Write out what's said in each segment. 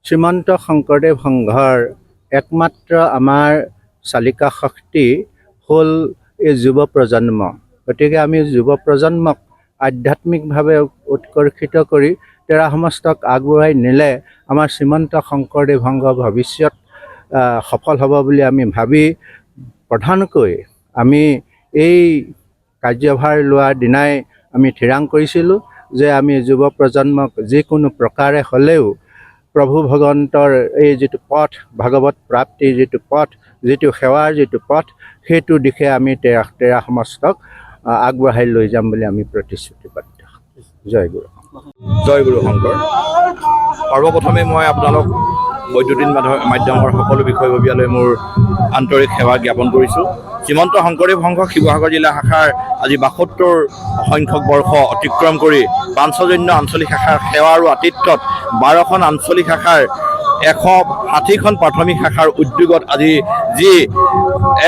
শ্ৰীমন্ত শংকৰদেৱ সংঘৰ একমাত্ৰ আমাৰ চালিকা শক্তি হ'ল এই যুৱ প্ৰজন্ম। গতিকে আমি যুৱ প্ৰজন্মক আধ্যাত্মিকভাৱে উৎকৰ্ষিত কৰি তেৰা সমাজক আগবঢ়াই নিলে আমাৰ শ্ৰীমন্ত শংকৰদেৱ সংঘ ভৱিষ্যত সফল হ'ব বুলি আমি ভাবি প্ৰধানকৈ আমি এই কাৰ্যভাৰ লোৱাৰ দিনাই আমি থিৰাং কৰিছিলোঁ যে আমি যুৱ প্ৰজন্মক যিকোনো প্ৰকাৰে হ'লেও প্ৰভু ভগৱন্তৰ এই যিটো পথ ভাগৱত প্ৰাপ্তিৰ যিটো পথ, যিটো সেৱাৰ যিটো পথ, সেইটো দিশে আমি তেৰা সমাজক আগবঢ়াই লৈ যাম বুলি আমি প্ৰতিশ্ৰুতিবদ্ধ। জয় গুৰু। জয় গুৰু শংকৰ। সৰ্বপ্ৰথমে মই আপোনালোক বৈদ্যুতিন মাধ্যমৰ সকলো বিষয়ববীয়ালৈ মোৰ আন্তৰিক সেৱা জ্ঞাপন কৰিছোঁ। শ্ৰীমন্ত শংকৰদেৱ সংঘ শিৱসাগৰ জিলা শাখাৰ আজি ৭২ সংখ্যক বৰ্ষ অতিক্ৰম কৰি পাঞ্চজন্য আঞ্চলিক শাখাৰ সেৱা আৰু আতিথ্যত ১২খন আঞ্চলিক শাখাৰ ১৬০খন প্ৰাথমিক শাখাৰ উদ্যোগত আজি যি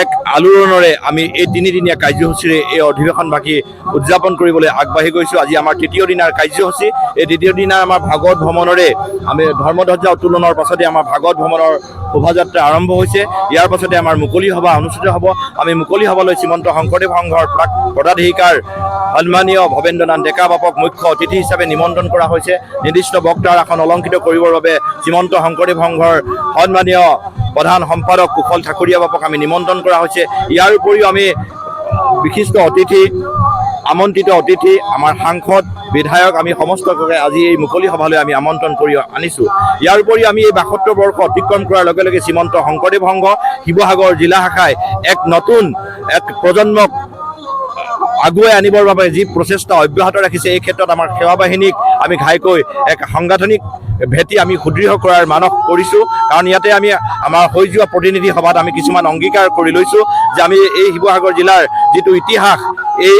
এক আলোড়নেৰে আমি এই তিনিদিনীয়া কাৰ্যসূচীৰে এই অধিৱেশনভাগি উদযাপন কৰিবলৈ আগবাঢ়ি গৈছোঁ। আজি আমাৰ তৃতীয় দিনাৰ কাৰ্যসূচী। এই তৃতীয় দিনাৰ আমাৰ ভাগৱত ভ্ৰমণৰে আমি ধৰ্মধ্বজা উত্তোলনৰ পাছতে আমাৰ ভাগৱত ভ্ৰমণৰ শোভাযাত্ৰা আৰম্ভ হৈছে। ইয়াৰ পাছতে আমাৰ মুকলি সভা অনুষ্ঠিত হ'ব। আমি মুকলি সভালৈ শ্ৰীমন্ত শংকৰদেৱ সংঘৰ পদাধিকাৰ সন্মানীয় ভৱেন্দ্ৰনাথ ডেকা বাপক মুখ্য অতিথি হিচাপে নিমন্ত্ৰণ কৰা হৈছে। নিৰ্দিষ্ট বক্তাৰ আসন অলংকৃত কৰিবৰ বাবে শ্ৰীমন্ত শংকৰদেৱ সংঘৰ সন্মানীয় প্ৰধান সম্পাদক কুশল ঠাকুৰীয়া বাপক আমি নিমন্ত্ৰণ কৰা হৈছে। ইয়াৰ উপৰিও আমি বিশিষ্ট অতিথি, আমন্ত্ৰিত অতিথি, আমাৰ সাংসদ, বিধায়ক আমি সমস্তকে আজি এই মুকলি সভালৈ আমি আমন্ত্ৰণ কৰি আনিছোঁ। ইয়াৰ উপৰি আমি এই ৭২ বৰ্ষ অতিক্ৰম কৰাৰ লগে লগে শ্ৰীমন্ত শংকৰদেৱ সংঘ শিৱসাগৰ জিলা শাখাই এক নতুন প্ৰজন্মক আগুৱাই আনিবৰ বাবে যি প্ৰচেষ্টা অব্যাহত ৰাখিছে, এই ক্ষেত্ৰত আমাৰ সেৱা বাহিনীক আমি ঘাইকৈ এক সাংগঠনিক ভেটি আমি সুদৃঢ় কৰাৰ মানস কৰিছোঁ। কাৰণ ইয়াতে আমি আমাৰ হৈ যোৱা প্ৰতিনিধি সভাত আমি কিছুমান অংগীকাৰ কৰি লৈছোঁ যে আমি এই শিৱসাগৰ জিলাৰ যিটো ইতিহাস, এই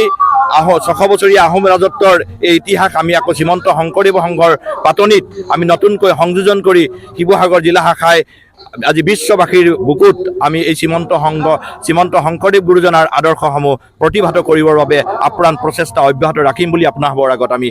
৬০০ বছৰীয়া আহোম ৰাজত্বৰ এই ইতিহাস আমি আকৌ শ্ৰীমন্ত শংকৰদেৱ সংঘৰ পাতনিত আমি নতুনকৈ সংযোজন কৰি শিৱসাগৰ জিলা শাখাই আজি বিশ্ববাসীৰ বুকুত আমি এই শ্ৰীমন্ত শংকৰদেৱ গুৰুজনাৰ আদৰ্শসমূহ প্ৰতিভাত কৰিবৰ বাবে আপ্ৰাণ প্ৰচেষ্টা অব্যাহত ৰাখিম বুলি আপোনালোকৰ আগত আমি